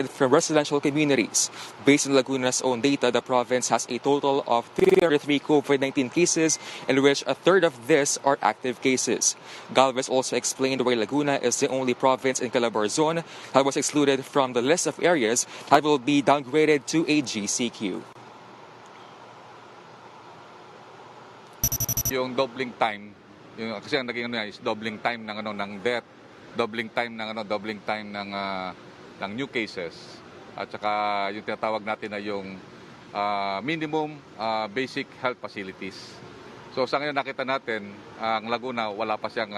from residential communities. Based on Laguna's own data, the province has a total of 303 COVID-19 cases, in which a third of this are active cases. Galvez also explained why Laguna is the only province in Calabarzon that was excluded from the list of areas that will be downgraded to a GCQ. Yung doubling time, kasi ang naging is doubling time ng death, doubling time ng new cases, at saka yung tinatawag natin na yung minimum basic health facilities. So sa ngayon nakita natin, ang Laguna wala pa siyang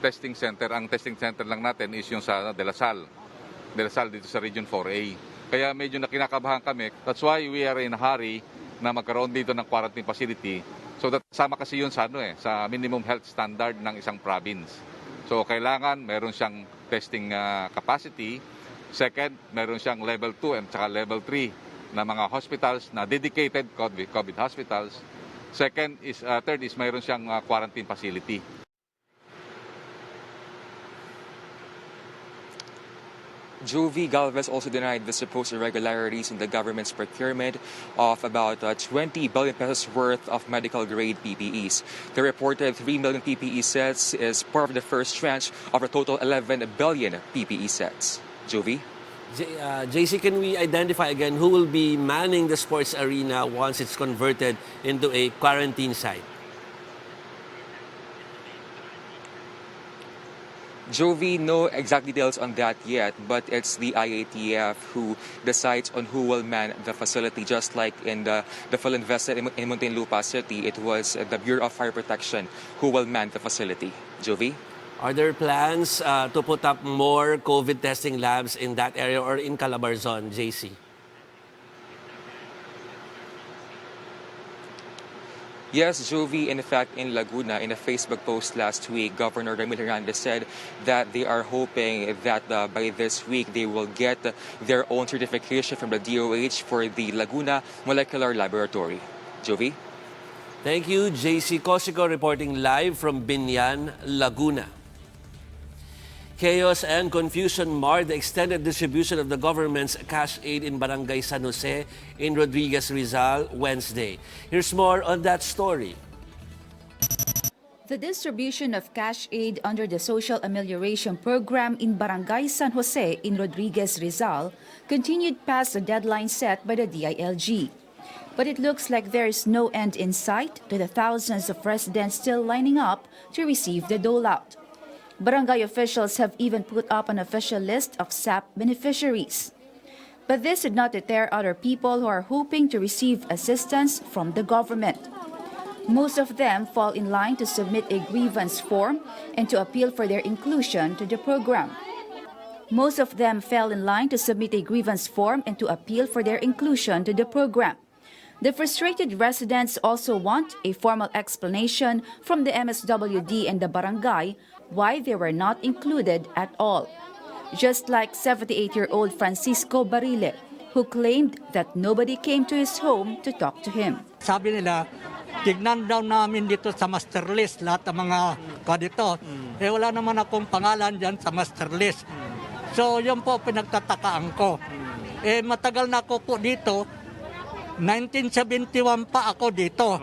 testing center. Ang testing center lang natin is yung sa De La Salle dito sa Region 4A. Kaya medyo nakinakabahan kami. That's why we are in a hurry na magkaroon dito ng quarantine facility. So sama kasi yun sa sa minimum health standard ng isang province. So kailangan meron siyang testing capacity. Second, meron siyang level 2 and saka level 3 na mga hospitals na dedicated COVID hospitals. Third is meron siyang quarantine facility. Jovi Galvez also denied the supposed irregularities in the government's procurement of about 20 billion pesos worth of medical-grade PPEs. The reported 3 million PPE sets is part of the first tranche of a total 11 billion PPE sets. Jovi? JC, can we identify again who will be manning the sports arena once it's converted into a quarantine site? Jovi, no exact details on that yet, but it's the IATF who decides on who will man the facility. Just like in the Philinvest in Muntinlupa City, it was the Bureau of Fire Protection who will man the facility. Jovi? Are there plans to put up more COVID testing labs in that area or in Calabarzon, JC? Yes, Jovi, in fact, in Laguna, in a Facebook post last week, Governor Ramil Hernandez said that they are hoping that by this week they will get their own certification from the DOH for the Laguna Molecular Laboratory. Jovi? Thank you, JC Cosico, reporting live from Binyan, Laguna. Chaos and confusion marred the extended distribution of the government's cash aid in Barangay San Jose in Rodriguez, Rizal, Wednesday. Here's more on that story. The distribution of cash aid under the Social Amelioration Program in Barangay San Jose in Rodriguez, Rizal continued past the deadline set by the DILG. But it looks like there is no end in sight to the thousands of residents still lining up to receive the dole-out. Barangay officials have even put up an official list of SAP beneficiaries. But this did not deter other people who are hoping to receive assistance from the government. Most of them fall in line to submit a grievance form and to appeal for their inclusion to the program. Most of them fell in line to submit a grievance form and to appeal for their inclusion to the program. The frustrated residents also want a formal explanation from the MSWD and the barangay why they were not included at all. Just like 78-year-old Francisco Barile, who claimed that nobody came to his home to talk to him. Sabi nila, tignan daw namin dito sa master list lahat ng mga dito. Eh wala naman akong pangalan dyan sa master list. So yun po pinagtatakaan ko. Eh matagal na ako po dito. 1971 pa ako dito.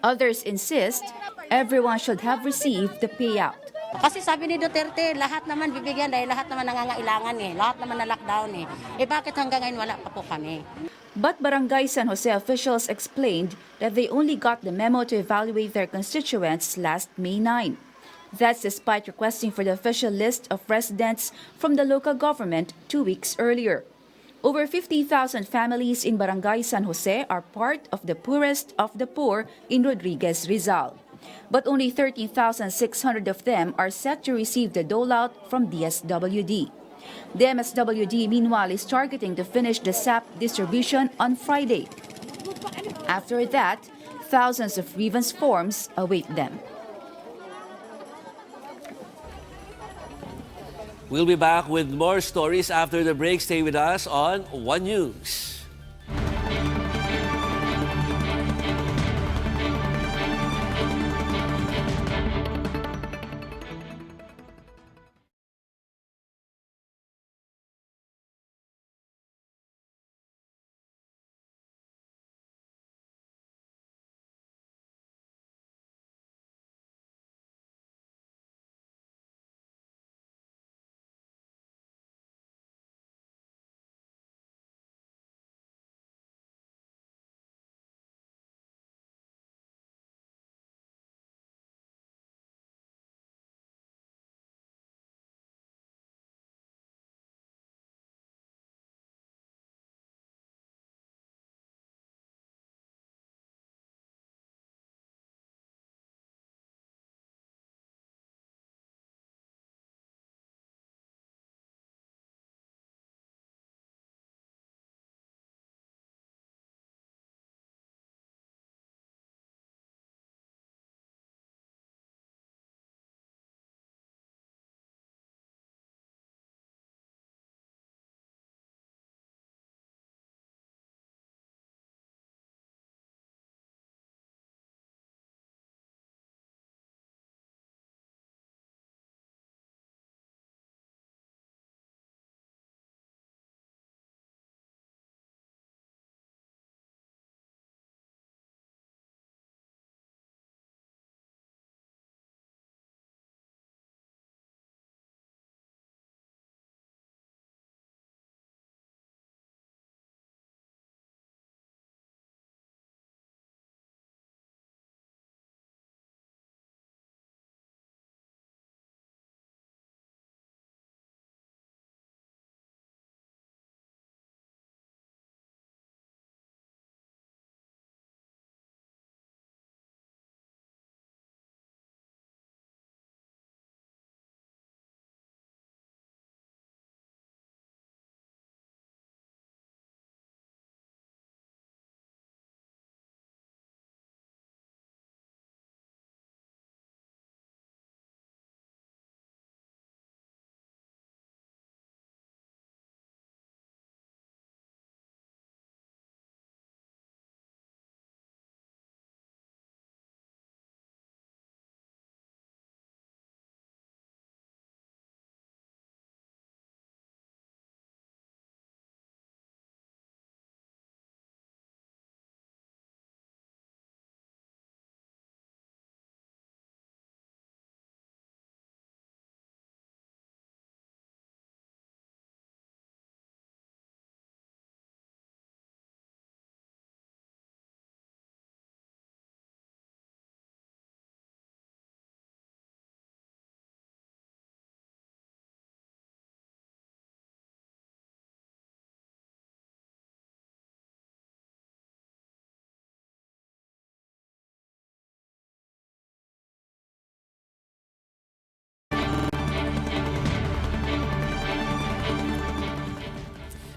Others insist everyone should have received the payout. Kasi sabi ni Duterte, lahat naman bibigyan dahil lahat naman nangangailangan lahat naman na lockdown Eh bakit hanggang ngayon wala pa po kami? But Barangay San Jose officials explained that they only got the memo to evaluate their constituents last May 9. That's despite requesting for the official list of residents from the local government 2 weeks earlier. Over 50,000 families in Barangay San Jose are part of the poorest of the poor in Rodriguez, Rizal. But only 13,600 of them are set to receive the dole-out from DSWD. The MSWD, meanwhile, is targeting to finish the SAP distribution on Friday. After that, thousands of grievance forms await them. We'll be back with more stories after the break. Stay with us on One News.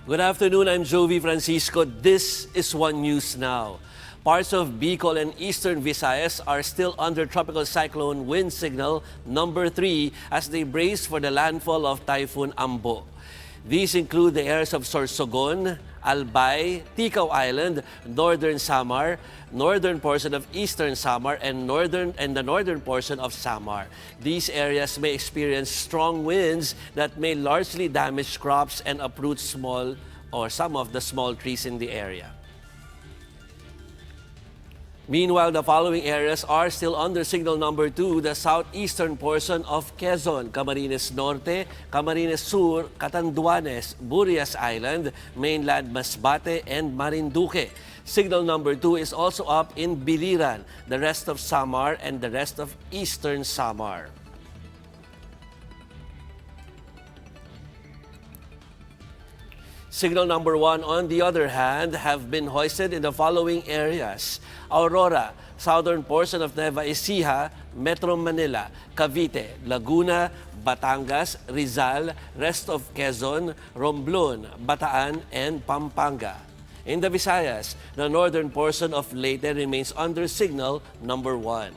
Good afternoon, I'm Jovi Francisco. This is One News Now. Parts of Bicol and eastern Visayas are still under tropical cyclone wind signal number 3 as they brace for the landfall of Typhoon Ambo. These include the areas of Sorsogon, Albay, Ticao Island, northern Samar, northern portion of eastern Samar, and the northern portion of Samar. These areas may experience strong winds that may largely damage crops and uproot some of the small trees in the area. Meanwhile, the following areas are still under signal number 2, the southeastern portion of Quezon, Camarines Norte, Camarines Sur, Catanduanes, Burias Island, mainland Masbate, and Marinduque. Signal number 2 is also up in Biliran, the rest of Samar, and the rest of eastern Samar. Signal number 1, on the other hand, have been hoisted in the following areas: Aurora, southern portion of Nueva Ecija, Metro Manila, Cavite, Laguna, Batangas, Rizal, rest of Quezon, Romblon, Bataan, and Pampanga. In the Visayas, the northern portion of Leyte remains under signal number 1.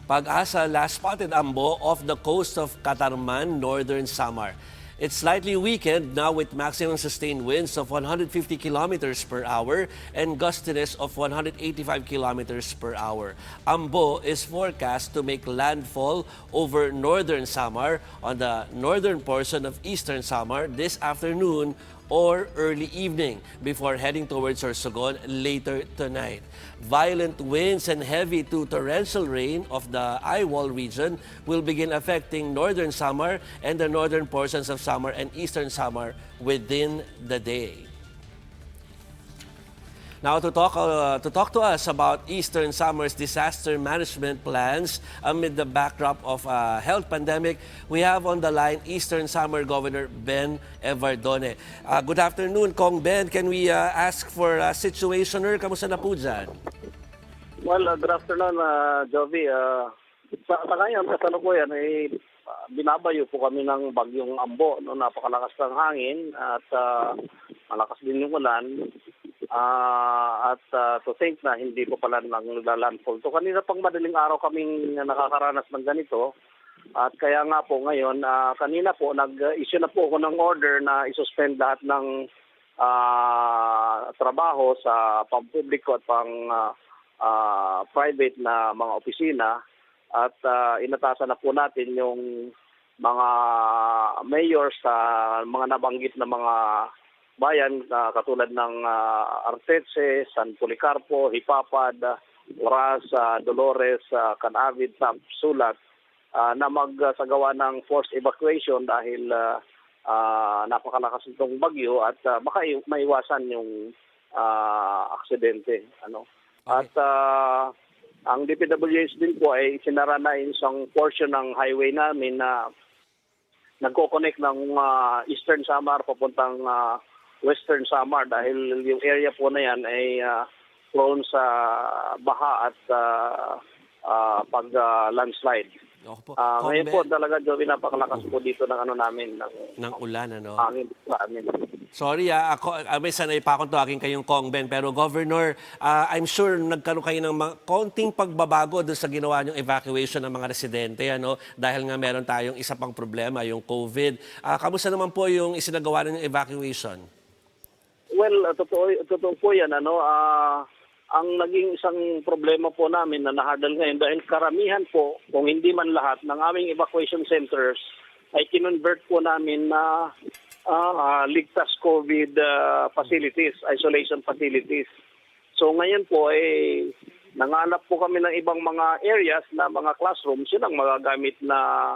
Pag-asa last spotted Ambo off the coast of Catarman, northern Samar. It's slightly weakened now with maximum sustained winds of 150 kilometers per hour and gustiness of 185 kilometers per hour. Ambo is forecast to make landfall over northern Samar on the northern portion of eastern Samar this afternoon or early evening before heading towards Sorsogon later tonight. Violent winds and heavy to torrential rain of the Aiwol region will begin affecting northern Samar and the northern portions of Samar and eastern Samar within the day. Now to talk to us about Eastern Samar's disaster management plans amid the backdrop of a health pandemic, we have on the line Eastern Samar Governor Ben Evardone. Good afternoon, Kong Ben. Can we ask for a situationer? Kamusta na po dyan? Well, good afternoon, Jovi. Sa ngayon, kasalukuyan, binabayo po kami ng bagyong Ambo. No? Napakalakas ng hangin at malakas din yung ulan. To think na hindi po pala naglalandfall. So kanina pang madaling araw kaming nakakaranas ng ganito. At kaya nga po ngayon, kanina po nag-issue na po ako ng order na isuspend lahat ng trabaho sa pampubliko at pang private na mga opisina. At inatasan na po natin yung mga mayors sa mga nabanggit na mga bayan katulad ng Artetse, San Policarpo, Hipapad, Oras, Dolores, Canavid, Sulat na magsagawa ng forced evacuation dahil napakalakas itong bagyo at baka maiwasan yung aksidente. Ano? Okay. At ang DPWH din po ay sinara na isang portion ng highway namin na nagko-connect ng Eastern Samar papuntang Western Samar dahil yung area po na yan ay prone sa baha at landslide. Ako po. Ngayon Kong po Ben, talaga, Joey, napakalakas po dito ng ng ulan, ano? hangin sa amin. Sorry, ako may sanay pa akong tawagin kayong Kong Ben, pero Governor, I'm sure nagkaroon kayo ng konting pagbabago doon sa ginawa niyong evacuation ng mga residente, ano? Dahil nga meron tayong isa pang problema, yung COVID. Kamusta naman po yung isinagawa ninyong evacuation? Well, totoo po yan. Ang naging isang problema po namin na nahardal ngayon dahil karamihan po, kung hindi man lahat, ng aming evacuation centers ay kinonvert po namin na ligtas COVID facilities, isolation facilities. So ngayon po nanganap po kami ng ibang mga areas na mga classrooms, yun ang magagamit na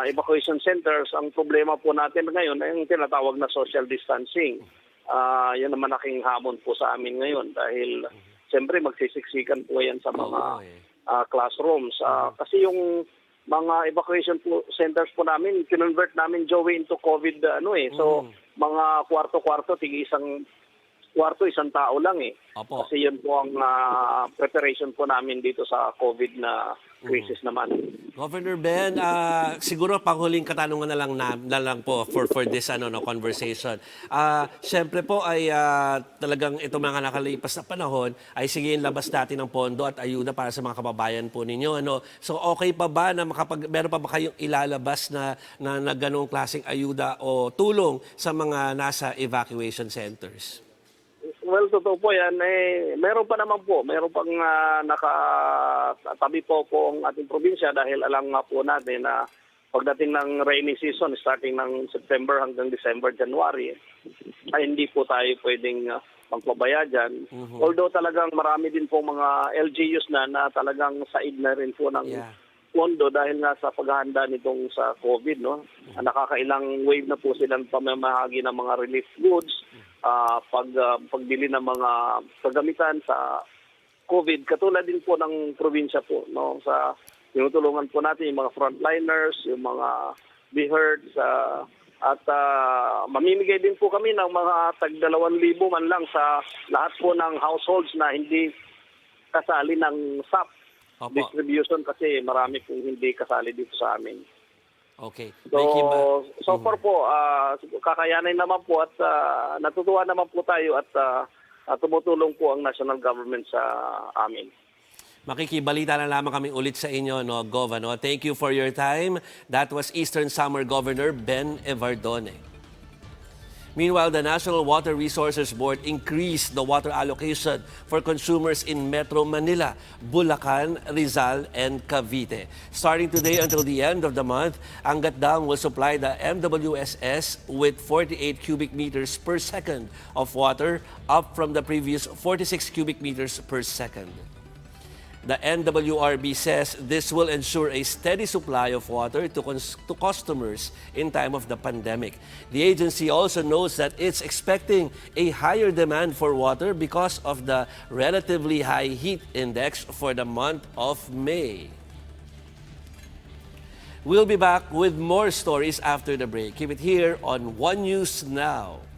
evacuation centers. Ang problema po natin ngayon ay yung tinatawag na social distancing. Yan ang malaking hamon po sa amin ngayon dahil siyempre magsisiksikan po yan sa mga classrooms. Kasi yung mga evacuation centers po namin, kinonvert namin, Joey, into COVID So mga kwarto-kwarto, isang kwarto, isang tao lang Opo. Kasi yun po ang preparation po namin dito sa COVID na crisis naman. Governor Ben, siguro panghuling katanungan na lang po for this conversation. Siyempre po ay talagang itong mga nakalipas na panahon ay sige labas natin ng pondo at ayuda para sa mga kababayan po ninyo. So okay pa ba na meron pa ba kayong ilalabas na ganong klaseng ayuda o tulong sa mga nasa evacuation centers? Well, totoo po yan. Meron pa naman po. Meron pang nakatabi po ang ating probinsya dahil alam nga po natin na pagdating ng rainy season, starting ng September hanggang December, January, ay hindi po tayo pwedeng magpabaya dyan. Although talagang marami din po mga LGUs na talagang said na rin po ng pondo dahil nga sa paghahanda nitong sa COVID, no? Nakakailang wave na po silang pamamahagi ng mga relief goods, pagbili ng mga kagamitan sa COVID. Katulad din po ng probinsya po, no? Sa tinutulungan po natin yung mga frontliners, yung mga BHERDs, at mamimigay din po kami ng mga tag 2,000 man lang sa lahat po ng households na hindi kasali ng SAP distribution kasi marami pong hindi kasali dito sa amin. Okay. So far po, kakayanin naman po at natutuwa naman po tayo at tumutulong po ang national government sa amin. Makikibalita na lamang kami ulit sa inyo, Gov. Thank you for your time. That was Eastern Samar Governor Ben Evardone. Meanwhile, the National Water Resources Board increased the water allocation for consumers in Metro Manila, Bulacan, Rizal, and Cavite. Starting today until the end of the month, Angat Dam will supply the MWSS with 48 cubic meters per second of water, up from the previous 46 cubic meters per second. The NWRB says this will ensure a steady supply of water to customers in time of the pandemic. The agency also notes that it's expecting a higher demand for water because of the relatively high heat index for the month of May. We'll be back with more stories after the break. Keep it here on One News Now.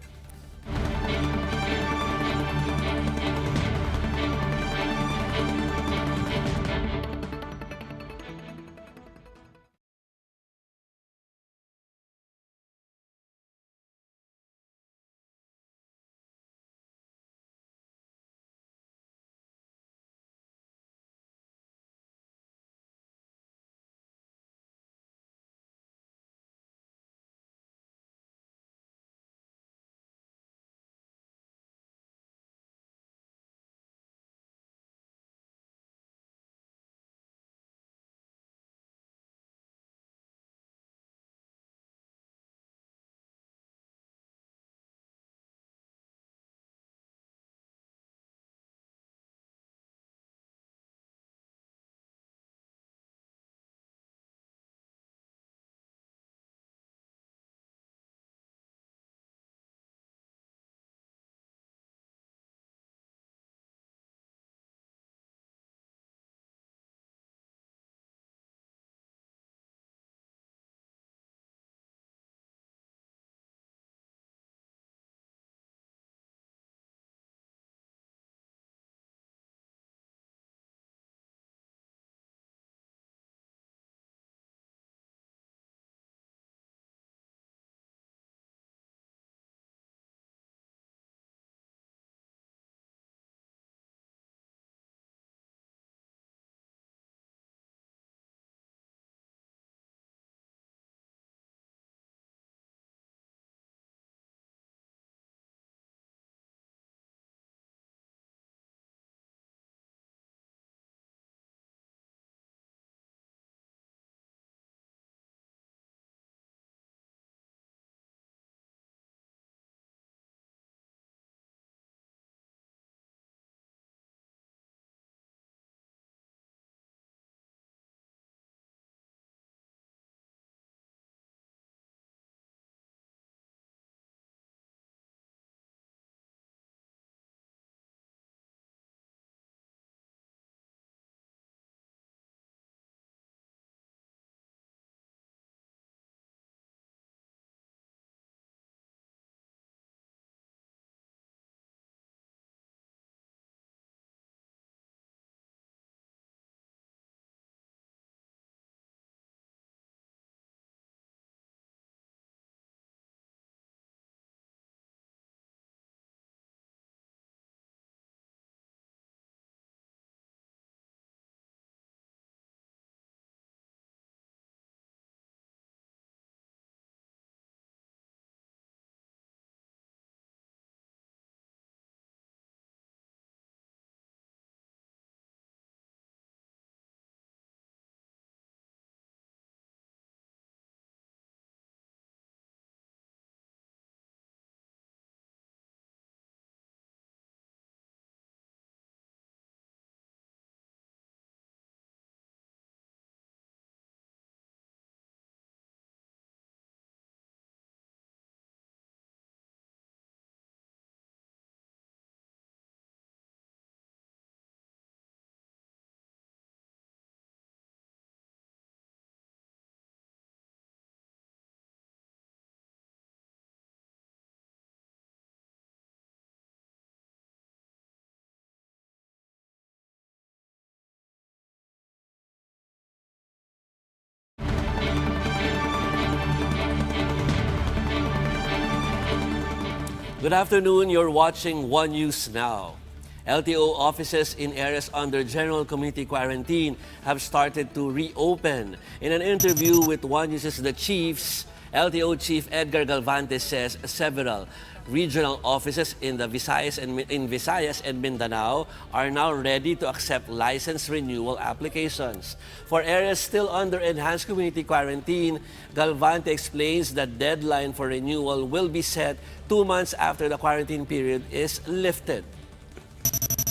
Good afternoon. You're watching One News Now. LTO offices in areas under general community quarantine have started to reopen. In an interview with One News' The Chiefs, LTO Chief Edgar Galvante says several regional offices in Visayas and Mindanao are now ready to accept license renewal applications. For areas still under enhanced community quarantine, Galvante explains that deadline for renewal will be set 2 months after the quarantine period is lifted.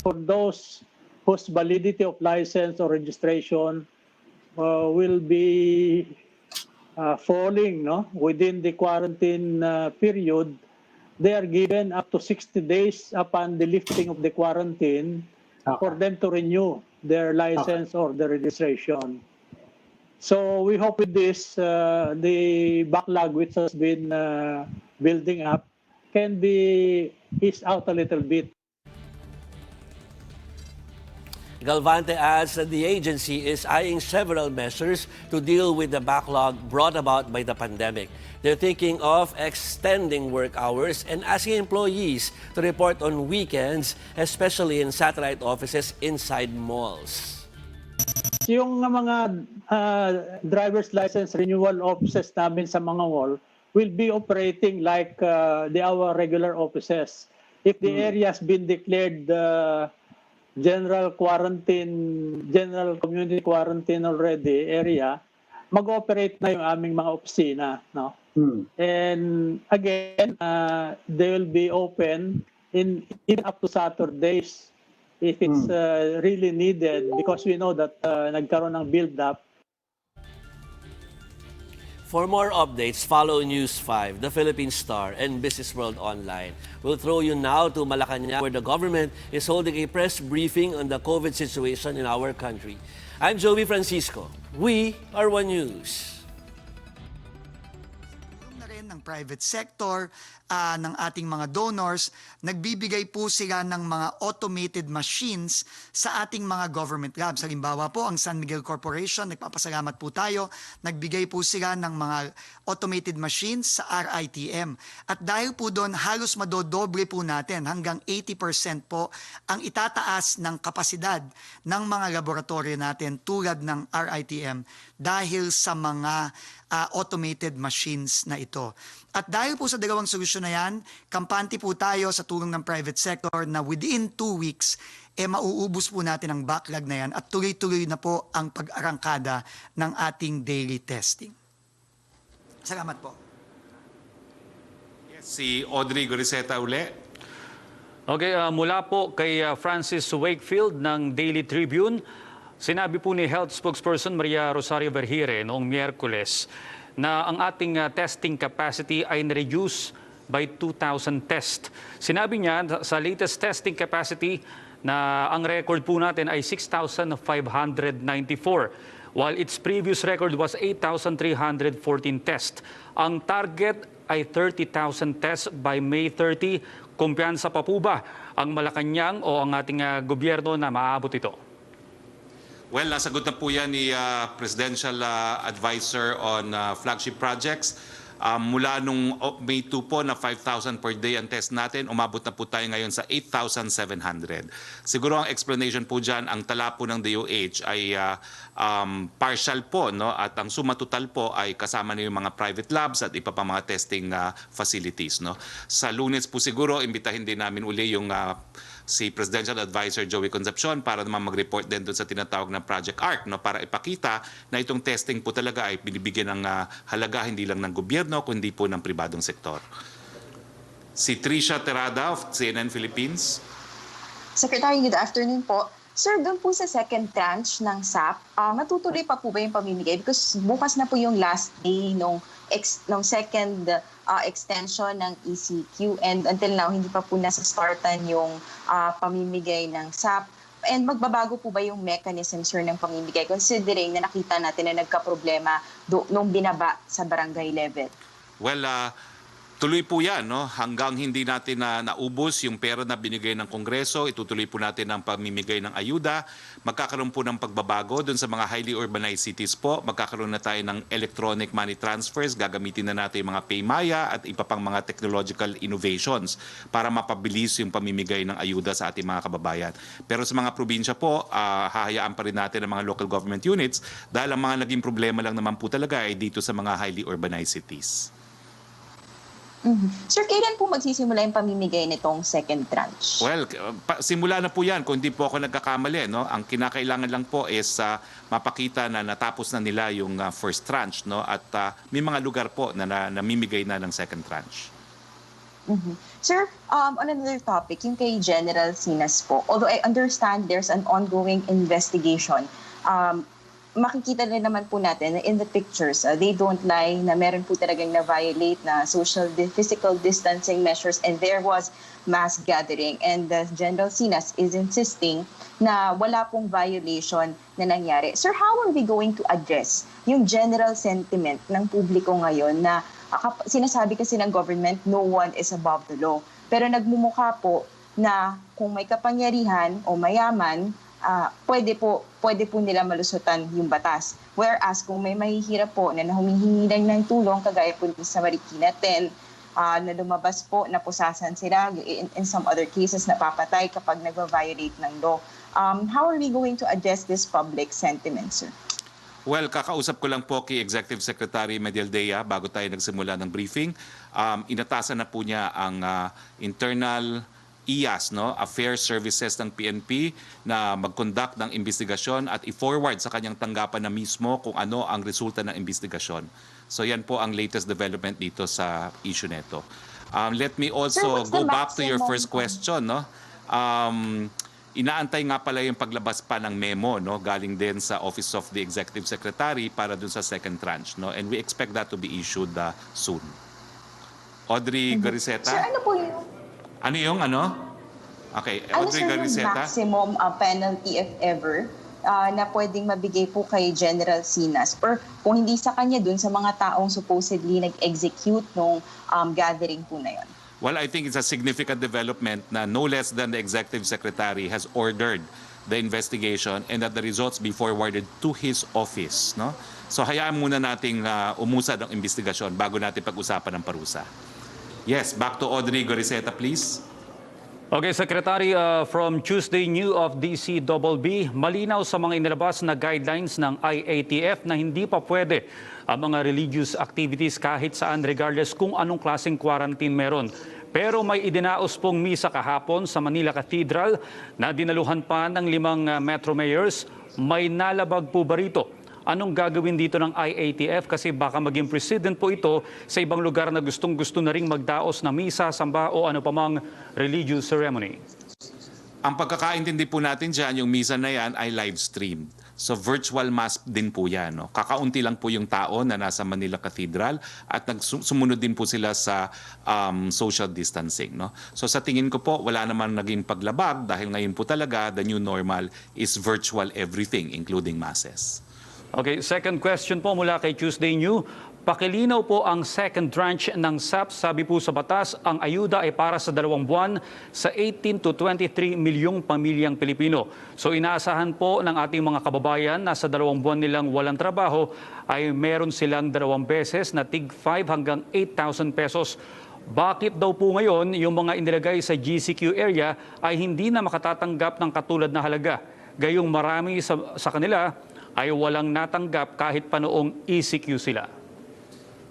For those whose validity of license or registration will be falling within the quarantine period, they are given up to 60 days upon the lifting of the quarantine for them to renew their license or their registration. So we hope with this, the backlog which has been building up can be eased out a little bit. Galvante adds that the agency is eyeing several measures to deal with the backlog brought about by the pandemic. They're thinking of extending work hours and asking employees to report on weekends, especially in satellite offices inside malls. Yung mga driver's license renewal offices namin sa mga mall will be operating like our regular offices. If the area has been declared general community quarantine already area, mag-operate na yung aming mga opisina, no? And again, they will be open even up to Saturdays if it's really needed, because we know that nagkaroon ng build-up. For more updates, follow News 5, The Philippine Star, and Business World Online. We'll throw you now to Malacanang, where the government is holding a press briefing on the COVID situation in our country. I'm Joey Francisco. We are One News. Na rin ng private sector, ng ating mga donors, nagbibigay po sila ng mga automated machines sa ating mga government labs. Halimbawa po, ang San Miguel Corporation, nagpapasalamat po tayo, nagbigay po sila ng mga automated machines sa RITM. At dahil po doon, halos madodoble po natin, hanggang 80% po ang itataas ng kapasidad ng mga laboratory natin tulad ng RITM dahil sa mga automated machines na ito. At dahil po sa dalawang solusyon na yan, kampante po tayo sa tulong ng private sector na within 2 weeks, mauubos po natin ang backlog na yan at tuloy-tuloy na po ang pag-arangkada ng ating daily testing. Salamat po. Yes, si Audrey Goriseta uli. Okay, mula po kay Francis Wakefield ng Daily Tribune, sinabi po ni Health Spokesperson Maria Rosario Vergire noong Miyerkules na ang ating testing capacity ay na-reduce by 2,000 tests. Sinabi niya sa latest testing capacity na ang record po natin ay 6,594, while its previous record was 8,314 tests. Ang target ay 30,000 tests by May 30. Kumpiyansa pa po ba ang Malacanang o ang ating gobyerno na maaabot ito? Well, nasagot na po yan ni Presidential Advisor on Flagship Projects. Mula nung May 2 po na 5,000 per day ang test natin, umabot na po tayo ngayon sa 8,700. Siguro ang explanation po dyan, ang tala po ng DOH ay partial po, no? At ang suma total po ay kasama na yung mga private labs at iba pa mga testing facilities. No? Sa Lunes po siguro, imbitahin din namin uli yung si Presidential Advisor Joey Concepcion para naman mag-report din doon sa tinatawag na Project ARC, no, para ipakita na itong testing po talaga ay binibigyan ng halaga hindi lang ng gobyerno kundi po ng pribadong sektor. Si Tricia Terada of CNN Philippines. Secretary, good afternoon po. Sir, doon po sa second tranche ng SAP, matutuloy pa po ba yung pamimigay? Because bukas na po yung last day nung second extension ng ECQ, and until now, hindi pa po nasa startan yung pamimigay ng SAP. And magbabago po ba yung mechanism, sir, ng pamimigay, considering na nakita natin na nagka-problema nung binaba sa barangay level? Well, Tuloy po yan, no? Hanggang hindi natin naubos yung pera na binigay ng Kongreso, itutuloy po natin ang pamimigay ng ayuda. Magkakaroon po ng pagbabago doon sa mga highly urbanized cities po. Magkakaroon na tayo ng electronic money transfers. Gagamitin na natin yung mga Paymaya at iba pang mga technological innovations para mapabilis yung pamimigay ng ayuda sa ating mga kababayan. Pero sa mga probinsya po, hahayaan pa rin natin ang mga local government units dahil ang mga naging problema lang naman po talaga ay dito sa mga highly urbanized cities. Sir, kailan po magsisimula yung pamimigay nitong second tranche? Well, simula na po yan kung hindi po ako nagkakamali. No? Ang kinakailangan lang po is mapakita na natapos na nila yung first tranche. No? At may mga lugar po na namimigay na ng second tranche. Sir, on another topic, yung kay General Sinas po, although I understand there's an ongoing investigation, makikita rin naman po natin na in the pictures, they don't lie na meron po talagang na-violate na physical distancing measures and there was mass gathering. And General Sinas is insisting na wala pong violation na nangyari. Sir, how are we going to address yung general sentiment ng publiko ngayon na sinasabi kasi ng government, no one is above the law. Pero nagmumukha po na kung may kapangyarihan o mayaman, pwede po nila malusutan yung batas. Whereas kung may mahihirap po na humihingi lang ng tulong, kagaya po sa Marikina 10, na lumabas po, napusasan sila, in some other cases napapatay kapag nag-violate ng law. How are we going to address this public sentiment, sir? Well, kakausap ko lang po kay Executive Secretary Medialdea bago tayo nagsimula ng briefing. Inatasan na po niya ang internal IAS, no, Affairs Services ng PNP na mag-conduct ng investigasyon at i-forward sa kanyang tanggapan na mismo kung ano ang resulta ng investigasyon. So yan po ang latest development dito sa issue nito. Let me also go back to your first question, no. Inaantay nga pala yung paglabas pa ng memo, no, galing din sa Office of the Executive Secretary para dun sa second tranche, no, and we expect that to be issued soon. Audrey Gariceta? Sir, ano po yung Ano yung ano? Okay, Audrey Gariceta. Maximum penalty if ever na pwedeng mabigay po kay General Sinas? Or kung hindi sa kanya, dun sa mga taong supposedly nag-execute nung gathering po na yon? Well, I think it's a significant development na no less than the Executive Secretary has ordered the investigation and that the results be forwarded to his office. No? So hayaan muna nating umusad ang investigasyon bago natin pag-usapan ng parusa. Yes, back to Audrey Gariceta, please. Okay, Secretary, from Tuesday New of DCBB, malinaw sa mga inilabas na guidelines ng IATF na hindi pa pwede ang mga religious activities kahit saan regardless kung anong klaseng quarantine meron. Pero may idinaos pong misa kahapon sa Manila Cathedral na dinaluhan pa ng 5 metro mayors. May nalabag po ba rito? Anong gagawin dito ng IATF? Kasi baka maging precedent po ito sa ibang lugar na gustong-gusto na ring magdaos na misa, samba o ano pamang religious ceremony. Ang pagkakaintindi po natin dyan, yung misa na yan ay live streamed. So virtual mass din po yan. No? Kakaunti lang po yung tao na nasa Manila Cathedral at sumunod din po sila sa social distancing. No? So sa tingin ko po, wala naman naging paglabag dahil ngayon po talaga the new normal is virtual everything, including masses. Okay, second question po mula kay Tuesday New. Pakilinaw po ang second tranche ng SAP. Sabi po sa batas, ang ayuda ay para sa 2 buwan sa 18 to 23 milyong pamilyang Pilipino. So inaasahan po ng ating mga kababayan na sa 2 buwan nilang walang trabaho ay meron silang 2 beses na tig 5 hanggang 8,000 pesos. Bakit daw po ngayon yung mga inilagay sa GCQ area ay hindi na makatatanggap ng katulad na halaga? Gayong marami sa kanila ay walang natanggap kahit pa noong ECQ sila.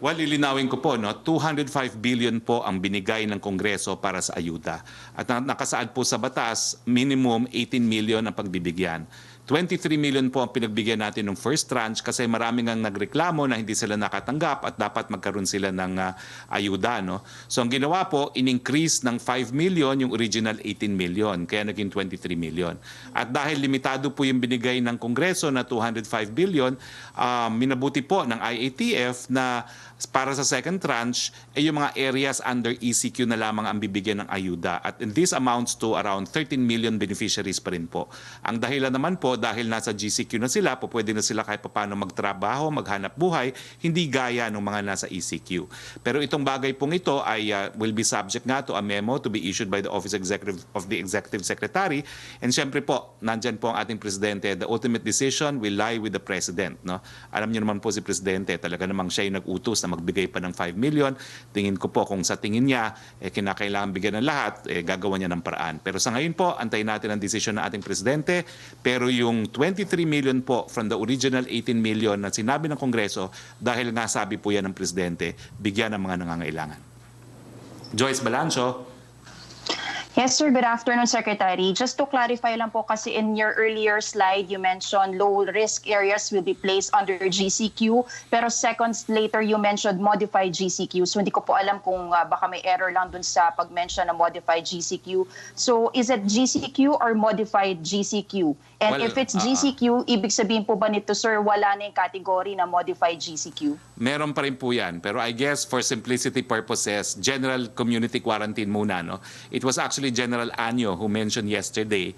Well, lilinawin ko po, no? 205 billion po ang binigay ng Kongreso para sa ayuda. At nakasaad po sa batas, minimum 18 million ang pagbibigyan. 23 million po ang pinagbigyan natin ng first tranche kasi maraming ang nagreklamo na hindi sila nakatanggap at dapat magkaroon sila ng ayuda. No? So ang ginawa po, in-increase ng 5 million yung original 18 million, kaya naging 23 million. At dahil limitado po yung binigay ng Kongreso na 205 billion, minabuti po ng IATF na para sa second tranche, yung mga areas under ECQ na lamang ang bibigyan ng ayuda. At this amounts to around 13 million beneficiaries pa rin po. Ang dahilan naman po, dahil nasa GCQ na sila, pwede na sila kahit paano magtrabaho, maghanap buhay, hindi gaya ng mga nasa ECQ. Pero itong bagay pong ito ay will be subject nga to a memo to be issued by the Office of the Executive Secretary. And syempre po, nandyan po ang ating Presidente. The ultimate decision will lie with the President. No? Alam niyo naman po si Presidente, talaga namang siya yung nag-utos na magbigay pa ng 5 million. Tingin ko po kung sa tingin niya, kinakailangan bigyan ng lahat, gagawa niya ng paraan. Pero sa ngayon po, antayin natin ang desisyon ng ating Presidente. Pero yung 23 million po from the original 18 million na sinabi ng Kongreso, dahil nga sabi po yan ng Presidente, bigyan ng mga nangangailangan. Joyce Balancho. Yes, sir. Good afternoon, Secretary. Just to clarify lang po, kasi in your earlier slide, you mentioned low-risk areas will be placed under GCQ. Pero seconds later, you mentioned modified GCQ. So hindi ko po alam kung baka may error lang dun sa pag-mention na modified GCQ. So is it GCQ or modified GCQ? And Well, if it's GCQ, ibig sabihin po ba nito, sir, wala na yung category na modified GCQ? Meron pa rin po yan. Pero I guess for simplicity purposes, general community quarantine muna. No? It was actually General Anyo who mentioned yesterday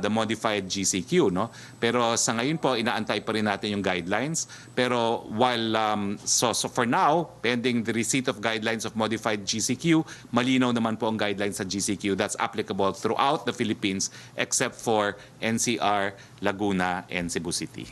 the modified GCQ. No? Pero sa ngayon po, inaantay pa rin natin yung guidelines. Pero while, so for now, pending the receipt of guidelines of modified GCQ, malinaw naman po ang guidelines sa GCQ that's applicable throughout the Philippines except for NCR, Laguna, and Cebu City.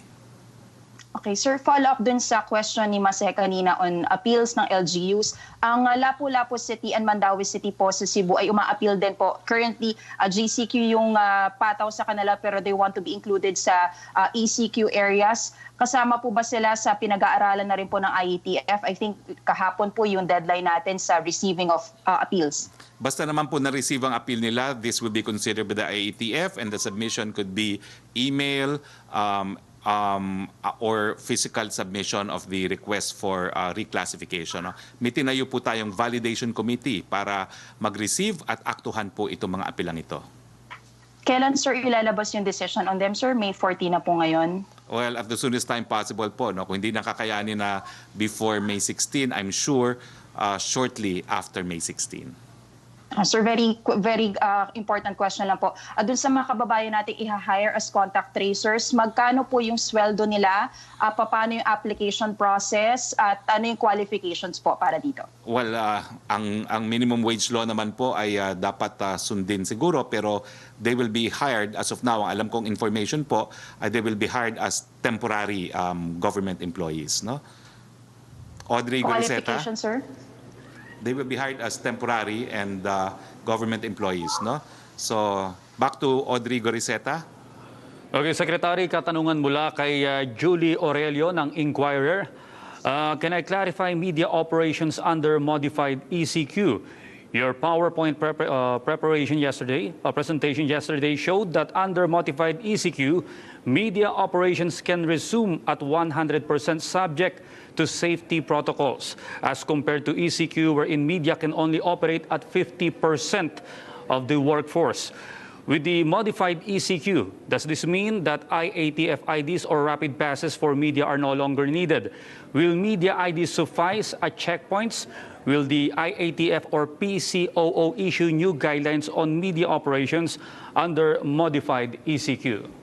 Okay, sir, follow-up dun sa question ni Mase kanina on appeals ng LGUs. Ang Lapu-Lapu City and Mandaue City po sa Cebu ay uma-appeal din po. Currently, GCQ yung pataw sa kanila pero they want to be included sa ECQ areas. Kasama po ba sila sa pinag-aaralan na rin po ng IETF? I think kahapon po yung deadline natin sa receiving of appeals. Basta naman po na-receive ang appeal nila, this will be considered by the IETF and the submission could be email, or physical submission of the request for reclassification. No? May tinayo po tayong validation committee para mag-receive at aktuhan po itong mga apilang ito. Kailan, sir, ilalabas yung decision on them, sir? May 40 na po ngayon. Well, at the soonest time possible po. No? Kung hindi nakakayanin na before May 16, I'm sure shortly after May 16. Sir, very important question lang po. Doon sa mga kababayan natin i-hire as contact tracers, magkano po yung sweldo nila? Paano yung application process? At ano yung qualifications po para dito? Well, ang minimum wage law naman po ay dapat sundin siguro, pero they will be hired, as of now, ang alam kong information po, they will be hired as temporary government employees. No? Audrey Goriseta. Qualification, sir? They will be hired as temporary and government employees. No? So, back to Audrey Goriseta. Okay, Secretary, katanungan mula kay Julie Aurelio ng Inquirer. Can I clarify media operations under modified ECQ? Your PowerPoint presentation yesterday showed that under modified ECQ, media operations can resume at 100% subject to safety protocols as compared to ECQ wherein media can only operate at 50% of the workforce. With the modified ECQ, does this mean that IATF IDs or rapid passes for media are no longer needed? Will media IDs suffice at checkpoints? Will the IATF or PCOO issue new guidelines on media operations under modified ECQ?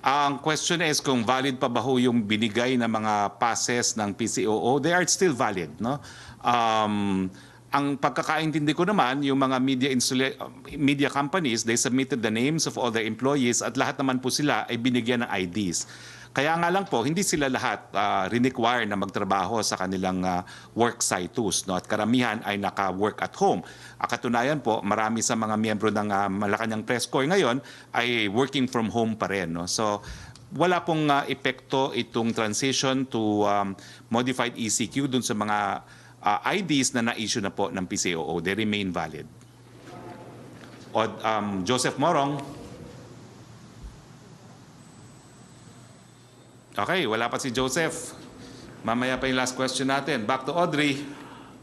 Ang question is kung valid pa ba ho yung binigay na mga passes ng PCOO. They are still valid. No? Ang pagkakaintindi ko naman, yung mga media companies, they submitted the names of all their employees at lahat naman po sila ay binigyan ng IDs. Kaya nga lang po, hindi sila lahat require na magtrabaho sa kanilang work situs. No? At karamihan ay naka-work at home. Katunayan po, marami sa mga miyembro ng Malacanang Press Corps ngayon ay working from home pa rin. No? So, wala pong epekto itong transition to modified ECQ dun sa mga IDs na na-issue na po ng PCOO. They remain valid. Joseph Morong. Okay, wala pa si Joseph. Mamaya pa yung last question natin. Back to Audrey.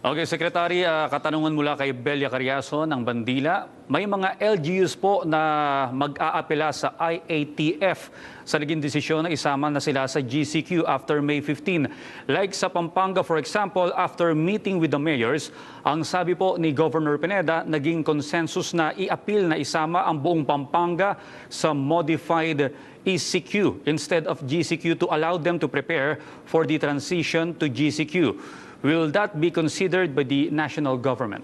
Okay, Secretary, katanungan mula kay Belia Carriazo ng Bandila. May mga LGUs po na mag-aapela sa IATF sa naging desisyon na isama na sila sa GCQ after May 15. Like sa Pampanga, for example, after meeting with the mayors, ang sabi po ni Governor Pineda, naging consensus na i-appeal na isama ang buong Pampanga sa modified ECQ instead of GCQ to allow them to prepare for the transition to GCQ. Will that be considered by the national government?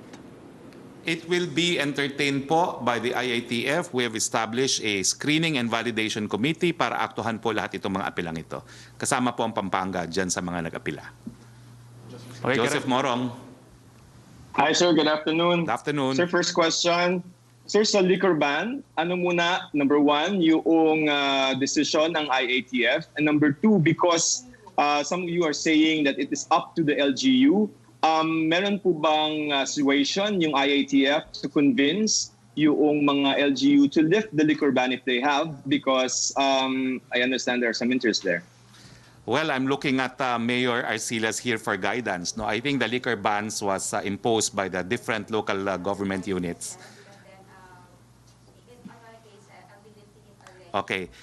It will be entertained po by the IATF. We have established a screening and validation committee para aktuhan po lahat itong mga apilang ito. Kasama po ang Pampanga dyan sa mga nag-apila. Okay, Joseph Morong. Hi sir, good afternoon. Good afternoon. Sir, first question. Sir, sa liquor ban, ano muna, number one, yung decision ng IATF. And number two, because some of you are saying that it is up to the LGU. Meron po bang situation yung IATF to convince yung mga LGU to lift the liquor ban if they have? Because I understand there are some interest there. Well, I'm looking at Mayor Arcilas here for guidance. No, I think the liquor bans was imposed by the different local government units. Okay.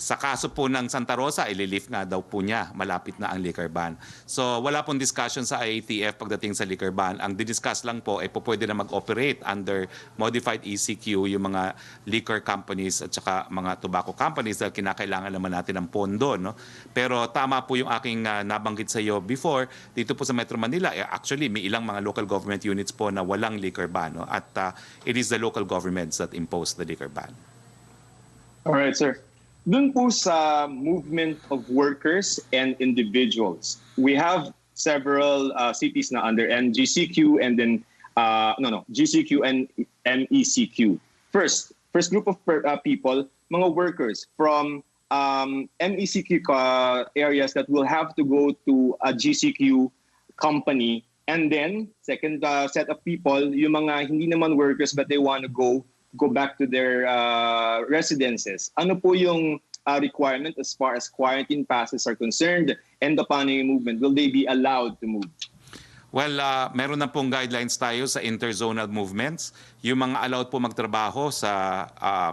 Sa kaso po ng Santa Rosa, ililift nga daw po niya. Malapit na ang liquor ban. So wala pong discussion sa IATF pagdating sa liquor ban. Ang didiscuss lang po ay po pwede na mag-operate under modified ECQ yung mga liquor companies at saka mga tobacco companies dahil kinakailangan naman natin ng pondo. No? Pero tama po yung aking nabanggit sa iyo before. Dito po sa Metro Manila, actually may ilang mga local government units po na walang liquor ban. No? At it is the local governments that impose the liquor ban. All right, sir. Dun po sa movement of workers and individuals, we have several cities na under GCQ and then GCQ and MECQ. First group of people, mga workers from MECQ areas that will have to go to a GCQ company, and then second set of people, yung mga hindi naman workers but they want to go back to their residences. Ano po yung requirement as far as quarantine passes are concerned and the Panay movement? Will they be allowed to move? Well, meron na pong guidelines tayo sa interzonal movements. Yung mga allowed po magtrabaho sa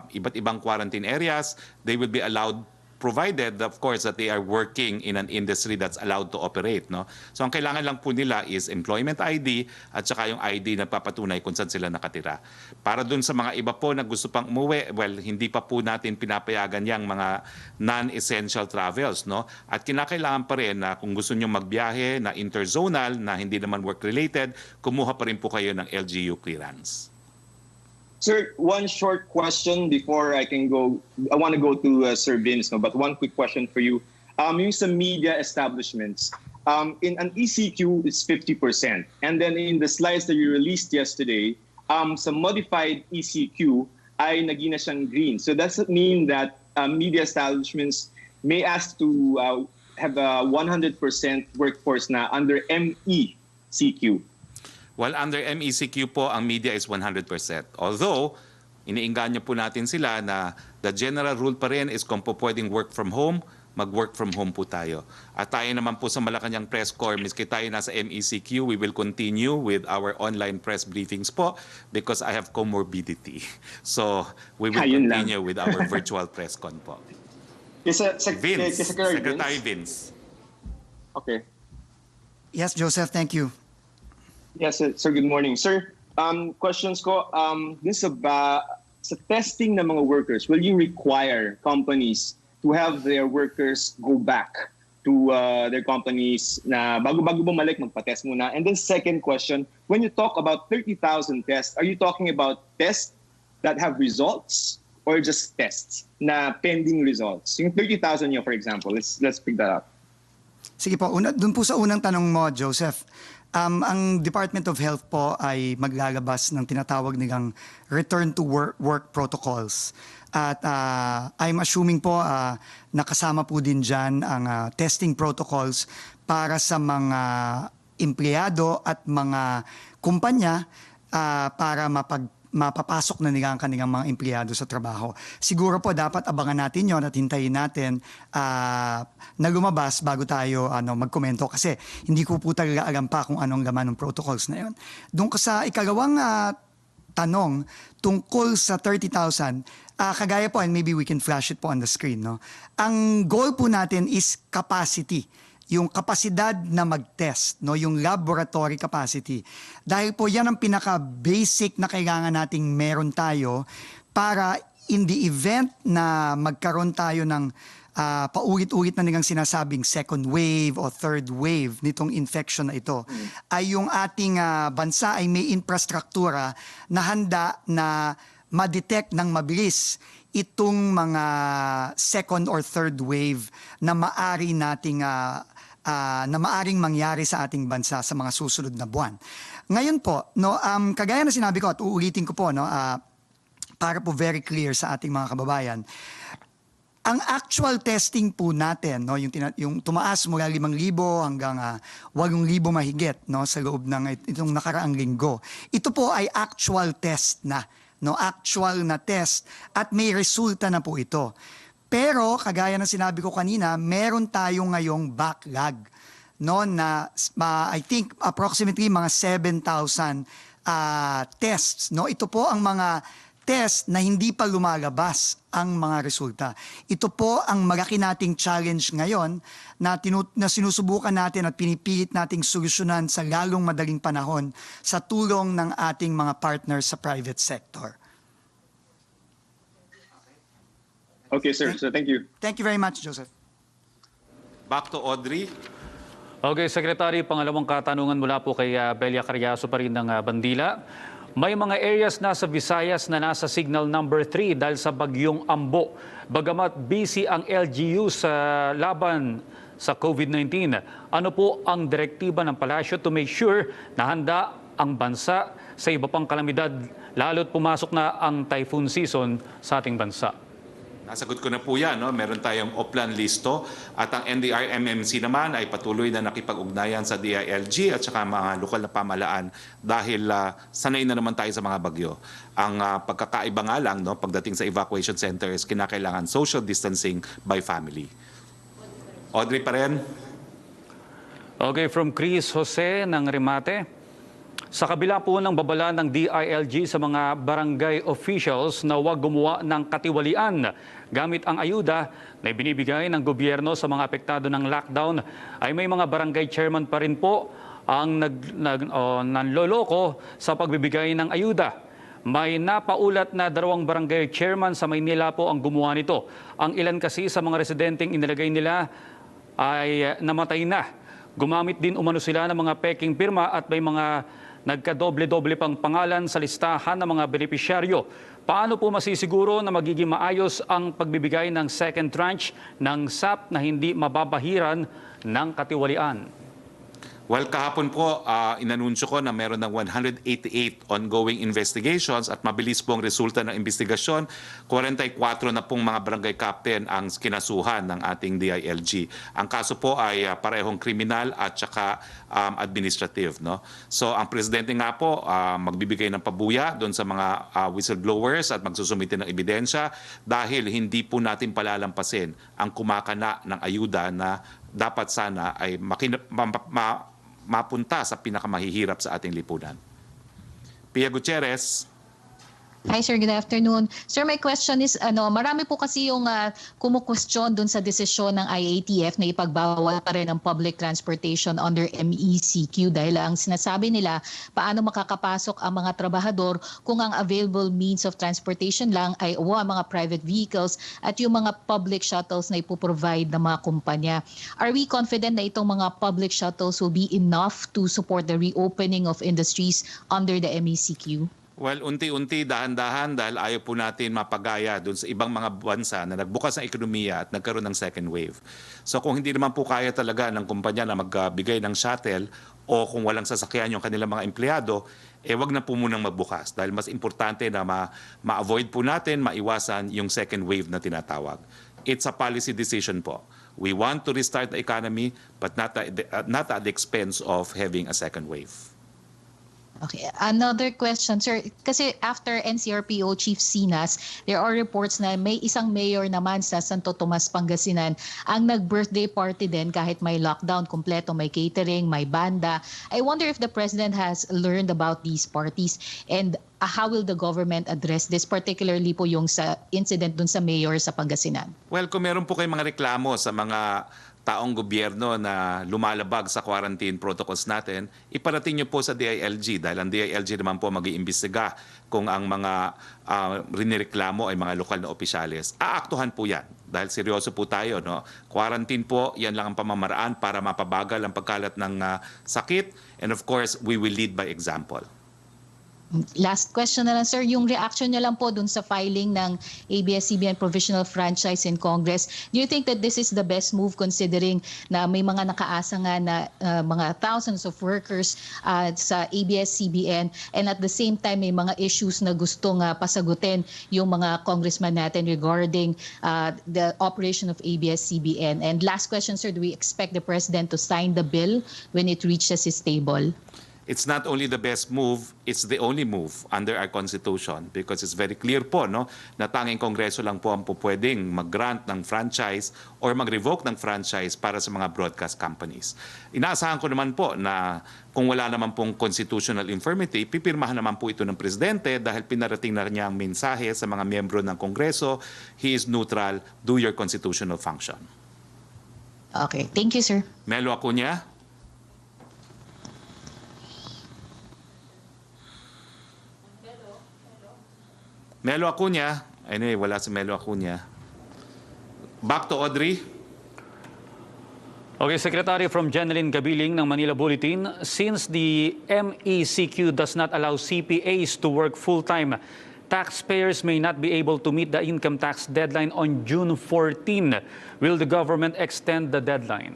iba't ibang quarantine areas, they will be allowed provided, of course, that they are working in an industry that's allowed to operate. No? So ang kailangan lang po nila is employment ID at saka yung ID na papatunay kung saan sila nakatira. Para dun sa mga iba po na gusto pang umuwi, well, hindi pa po natin pinapayagan yung mga non-essential travels. No? At kinakailangan pa rin na kung gusto nyo magbiyahe na interzonal na hindi naman work-related, kumuha pa rin po kayo ng LGU clearance. Sir, one short question before I can go. I want to go to Sir Vince, no, but one quick question for you. Yung sa media establishments, in an ECQ, it's 50%. And then in the slides that you released yesterday, sa modified ECQ ay naging na siyang green. So does it mean that media establishments may ask to have a 100% workforce na under MECQ? Well, under MECQ po, ang media is 100%. Although, iniinganyo po natin sila na the general rule pa rin is kung po pwedeng work from home, mag-work from home po tayo. At tayo naman po sa Malacanang Press Corps, miski tayo nasa MECQ, we will continue with our online press briefings po because I have comorbidity. So, we will continue with our virtual press con po. Secretary Vince. Okay. Yes, Joseph, thank you. Yes, sir. Good morning. Sir, questions ko, this sa testing ng mga workers, will you require companies to have their workers go back to their companies na bago bumalik, magpa-test muna? And then second question, when you talk about 30,000 tests, are you talking about tests that have results or just tests na pending results? Yung 30,000 nyo, for example, let's pick that up. Sige po, dun po sa unang tanong mo, Joseph, ang Department of Health po ay maglalabas ng tinatawag nilang return to work protocols. At I'm assuming po nakasama po din dyan ang testing protocols para sa mga empleyado at mga kumpanya para mapapasok na nila ang kanilang mga empleyado sa trabaho. Siguro po dapat abangan natin yon at hintayin natin na lumabas bago tayo magkomento kasi hindi ko po talaga alam pa kung anong laman ng protocols na yon. Doon ka sa ikalawang tanong tungkol sa 30,000, kagaya po, and maybe we can flash it po on the screen. No? Ang goal po natin is capacity. Yung kapasidad na mag-test, no, yung laboratory capacity. Dahil po yan ang pinaka-basic na kailangan nating meron tayo para in the event na magkaroon tayo ng paulit-ulit na nilang sinasabing second wave o third wave nitong infection na ito, ay yung ating bansa ay may infrastruktura na handa na ma-detect ng mabilis itong mga second or third wave na maari nating na maaring mangyari sa ating bansa sa mga susunod na buwan. Ngayon po, no, kagaya na sinabi ko at uulitin ko po, no, para po very clear sa ating mga kababayan, ang actual testing po natin, no, yung tumaas mula 5,000 hanggang 8,000 mahigit, no, sa loob ng itong nakaraang linggo. Ito po ay actual test na, no, actual na test at may resulta na po ito. Pero kagaya ng sinabi ko kanina, meron tayong ngayong backlog, no, na I think approximately mga 7,000 tests, no. Ito po ang mga test na hindi pa lumalabas ang mga resulta. Ito po ang malaki nating challenge ngayon na sinusubukan natin at pinipilit nating solusyonan sa lalong madaling panahon sa tulong ng ating mga partners sa private sector. Okay, sir. So thank you. Thank you very much, Joseph. Back to Audrey. Okay, Secretary, pangalawang katanungan mula po kay Belia Carriazo pa rin ng Bandila. May mga areas na sa Visayas na nasa signal number 3 dahil sa bagyong Ambo. Bagamat busy ang LGU sa laban sa COVID-19, ano po ang direktiba ng palasyo to make sure na handa ang bansa sa iba pang kalamidad, lalo't pumasok na ang typhoon season sa ating bansa? Nasagot ko na po yan. No? Meron tayong Oplan listo at ang NDRMMC naman ay patuloy na nakipag-ugnayan sa DILG at saka mga lokal na pamahalaan dahil sanay na naman tayo sa mga bagyo. Ang pagkakaiba nga lang, no, pagdating sa evacuation centers, kinakailangan social distancing by family. Audrey pa rin. Okay, from Chris Jose ng Remate. Sa kabila po ng babala ng DILG sa mga barangay officials na huwag gumawa ng katiwalian gamit ang ayuda na ibinibigay ng gobyerno sa mga apektado ng lockdown, ay may mga barangay chairman pa rin po ang nanloloko sa pagbibigay ng ayuda. May napaulat na 2 barangay chairman sa Maynila po ang gumawa nito. Ang ilan kasi sa mga residenteng inilagay nila ay namatay na. Gumamit din umano sila ng mga peking pirma at may mga nagkadoble-doble pang pangalan sa listahan ng mga benepisyaryo. Paano po masisiguro na magiging maayos ang pagbibigay ng second tranche ng SAP na hindi mababahiran ng katiwalian? Well, kahapon po, inanunsyo ko na meron ng 188 ongoing investigations at mabilis pong resulta ng investigasyon. 44 na pong mga barangay captain ang kinasuhan ng ating DILG. Ang kaso po ay parehong kriminal at saka administrative. No? So ang presidente nga po magbibigay ng pabuya doon sa mga whistleblowers at magsusumite ng ebidensya dahil hindi po natin palalampasin ang kumakana ng ayuda na dapat sana ay mapunta sa pinakamahihirap sa ating lipunan. Pia Gutierrez. Hi sir, good afternoon. Sir, my question is, marami po kasi yung kumukwestiyon dun sa desisyon ng IATF na ipagbawal pa rin ang public transportation under MECQ dahil ang sinasabi nila paano makakapasok ang mga trabahador kung ang available means of transportation lang ay ang mga private vehicles at yung mga public shuttles na ipoprovide ng mga kumpanya. Are we confident na itong mga public shuttles will be enough to support the reopening of industries under the MECQ? Well, unti-unti, dahan-dahan dahil ayaw po natin mapagaya doon sa ibang mga bansa na nagbukas ng ekonomiya at nagkaroon ng second wave. So kung hindi naman po kaya talaga ng kumpanya na magbigay ng shuttle o kung walang sasakyan yung kanilang mga empleyado, wag na po munang magbukas dahil mas importante na ma-avoid po natin, maiwasan yung second wave na tinatawag. It's a policy decision po. We want to restart the economy but not at the expense of having a second wave. Okay, another question, sir. Kasi after NCRPO Chief Sinas, there are reports na may isang mayor naman sa Santo Tomas, Pangasinan ang nag-birthday party din kahit may lockdown, kompleto, may catering, may banda. I wonder if the President has learned about these parties and how will the government address this, particularly po yung sa incident dun sa mayor sa Pangasinan? Well, kung meron po kayong mga reklamo sa mga taong gobyerno na lumalabag sa quarantine protocols natin, iparating nyo po sa DILG dahil ang DILG naman po mag-iimbestiga kung ang mga rinireklamo ay mga lokal na opisyales. Aaktuhan po yan dahil seryoso po tayo. No? Quarantine po, yan lang ang pamamaraan para mapabagal ang pagkalat ng sakit. And of course, we will lead by example. Last question na lang, sir. Yung reaction niya lang po dun sa filing ng ABS-CBN provisional franchise in Congress. Do you think that this is the best move considering na may mga nakaasa nga na mga thousands of workers sa ABS-CBN and at the same time may mga issues na gustong pasagutin yung mga congressman natin regarding the operation of ABS-CBN? And last question, sir, do we expect the President to sign the bill when it reaches his table? It's not only the best move, it's the only move under our Constitution because it's very clear po no, na tanging Kongreso lang po ang pwedeng mag-grant ng franchise or mag-revoke ng franchise para sa mga broadcast companies. Inaasahan ko naman po na kung wala naman pong constitutional infirmity, pipirmahan naman po ito ng Presidente dahil pinarating na niya ang mensahe sa mga miyembro ng Kongreso, he is neutral, do your constitutional function. Okay, thank you, sir. Melo Acuña. Melo Acuña. Anyway, wala si Melo Acuña. Back to Audrey. Okay, Secretary from Jeneline Gabiling ng Manila Bulletin, since the MECQ does not allow CPAs to work full-time, taxpayers may not be able to meet the income tax deadline on June 14. Will the government extend the deadline?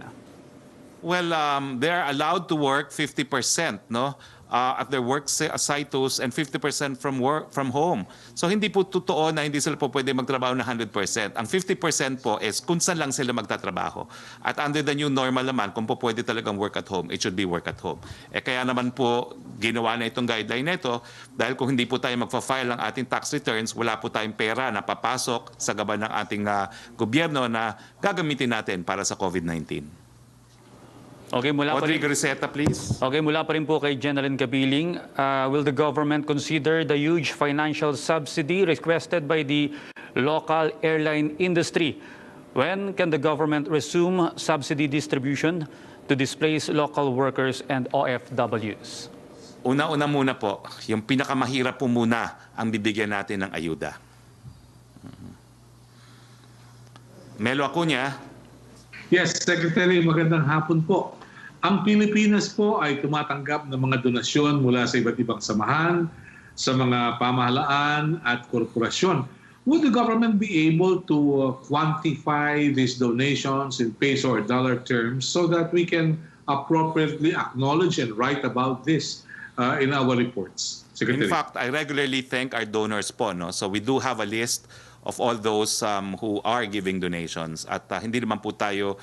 Well, they are allowed to work 50%, no? At their work sites and 50% from home. So hindi po totoo na hindi sila po pwede magtrabaho na 100%. Ang 50% po is kung saan lang sila magtatrabaho. At under the new normal naman, kung po pwede talagang work at home, it should be work at home. Kaya naman po ginawa na itong guideline na ito dahil kung hindi po tayo magfa-file ng ating tax returns, wala po tayong pera na papasok sa gaban ng ating gobyerno na gagamitin natin para sa COVID-19. Okay, mula Audrey pa rin, Griseta, please. okay, mula pa rin po kay Jeneline Gabiling, will the government consider the huge financial subsidy requested by the local airline industry? When can the government resume subsidy distribution to displace local workers and OFWs? Una-una muna po, yung pinakamahirap po muna ang bibigyan natin ng ayuda. Melo Acuña. Yes, Secretary, magandang hapon po. Ang Pilipinas po ay tumatanggap ng mga donasyon mula sa iba't ibang samahan, sa mga pamahalaan at korporasyon. Would the government be able to quantify these donations in peso or dollar terms so that we can appropriately acknowledge and write about this in our reports? Secretary. In fact, I regularly thank our donors po. No? So we do have a list of all those who are giving donations. At hindi naman po tayo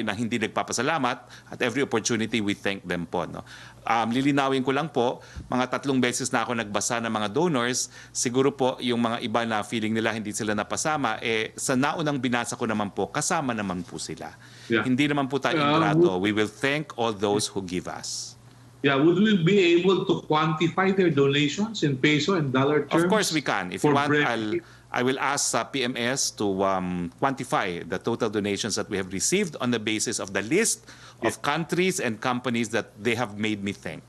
na hindi nagpapasalamat at every opportunity we thank them po. No? Lilinawin ko lang po, mga 3 beses na ako nagbasa ng mga donors, siguro po yung mga iba na feeling nila hindi sila napasama, sa naunang binasa ko naman po, kasama naman po sila. Yeah. Hindi naman po tayo ingrato. We will thank all those who give us. Yeah, would we be able to quantify their donations in peso and dollar terms? Of course we can. If you want, I will ask PMS to quantify the total donations that we have received on the basis of the list of countries and companies that they have made me thank.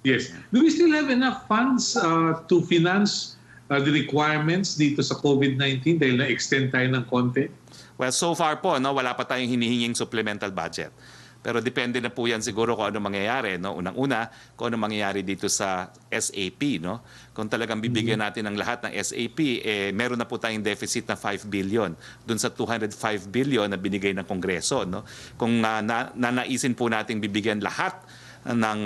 Yes. Do we still have enough funds to finance the requirements dito sa COVID-19 dahil na-extend tayo ng konti? Well, so far po, no, wala pa tayong hinihinging supplemental budget. Pero depende na po yan siguro kung ano mangyayari. No? Unang-una, kung ano mangyayari dito sa SAP. No? Kung talagang bibigyan natin ng lahat ng SAP, meron na po tayong deficit na 5 billion dun sa 205 billion na binigay ng Kongreso. No? Kung nanaisin po natin bibigyan lahat ng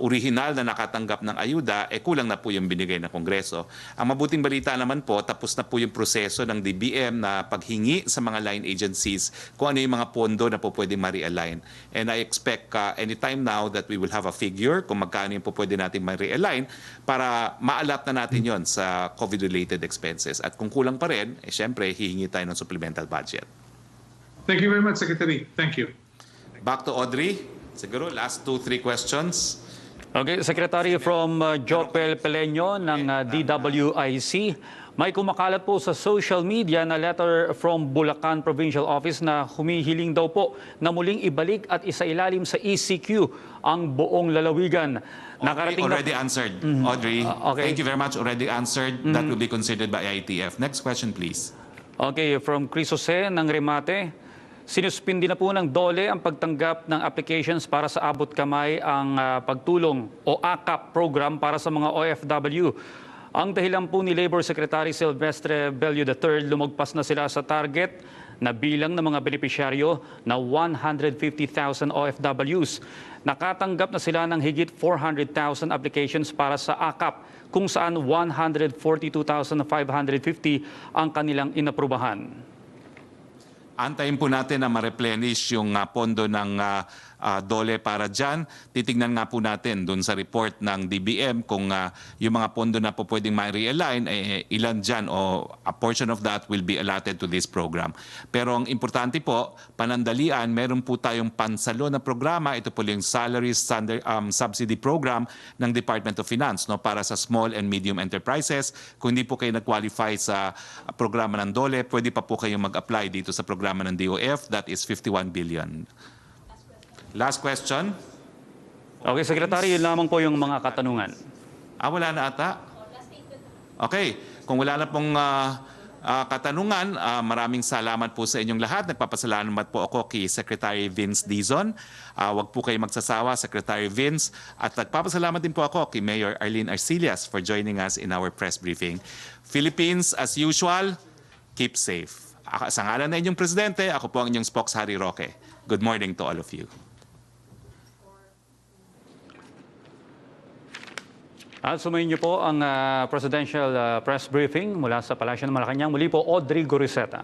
orihinal na nakatanggap ng ayuda, kulang na po yung binigay ng Kongreso. Ang mabuting balita naman po, tapos na po yung proseso ng DBM na paghingi sa mga line agencies kung ano yung mga pondo na po pwedeng ma-realign. And I expect anytime now that we will have a figure kung magkano yung po pwede natin ma-realign para ma-allot na natin yon sa COVID-related expenses. At kung kulang pa rin, syempre, hihingi tayo ng supplemental budget. Thank you very much, Secretary. Thank you. Back to Audrey. Siguro, last 2-3 questions. Okay, Secretary from Jopel Peleño ng DWIC. May kumakalat po sa social media na letter from Bulacan Provincial Office na humihiling daw po na muling ibalik at isailalim sa ECQ ang buong lalawigan. Nakarating already answered, Audrey. Okay. Thank you very much. Already answered. That will be considered by IATF. Next question, please. Okay, from Chris Jose ng Remate. Sinuspindi na po ng DOLE ang pagtanggap ng applications para sa abot kamay ang pagtulong o AKAP program para sa mga OFW. Ang dahilan po ni Labor Secretary Silvestre Bello III, lumagpas na sila sa target na bilang ng mga benepisyaryo na 150,000 OFWs. Nakatanggap na sila ng higit 400,000 applications para sa AKAP, kung saan 142,550 ang kanilang inaprubahan. Antayin po natin na ma-replenish yung pondo ng DOLE para dyan. Titignan nga po natin dun sa report ng DBM kung yung mga pondo na po pwedeng ma-realign, ilan dyan o a portion of that will be allotted to this program. Pero ang importante po, panandalian, meron po tayong pansalo na programa. Ito po yung Salary Subsidy Program ng Department of Finance, no, para sa small and medium enterprises. Kung hindi po kayo nag-qualify sa programa ng DOLE, pwede pa po kayong mag-apply dito sa programa ng DOF, that is 51 billion. Last question. Okay, Secretary, yun lamang po yung mga katanungan. Wala na ata? Okay, kung wala na pong katanungan, maraming salamat po sa inyong lahat. Nagpapasalamat po ako kay Secretary Vince Dizon. Huwag po kayo magsasawa, Secretary Vince. At nagpapasalamat din po ako kay Mayor Arlene Arcillas for joining us in our press briefing. Philippines, as usual, keep safe. Sa ngalan na inyong Presidente, ako po ang inyong spokes, Harry Roque. Good morning to all of you. At sumayin niyo po ang presidential press briefing mula sa Palasyo ng Malacanang. Muli po, Audrey Goriseta.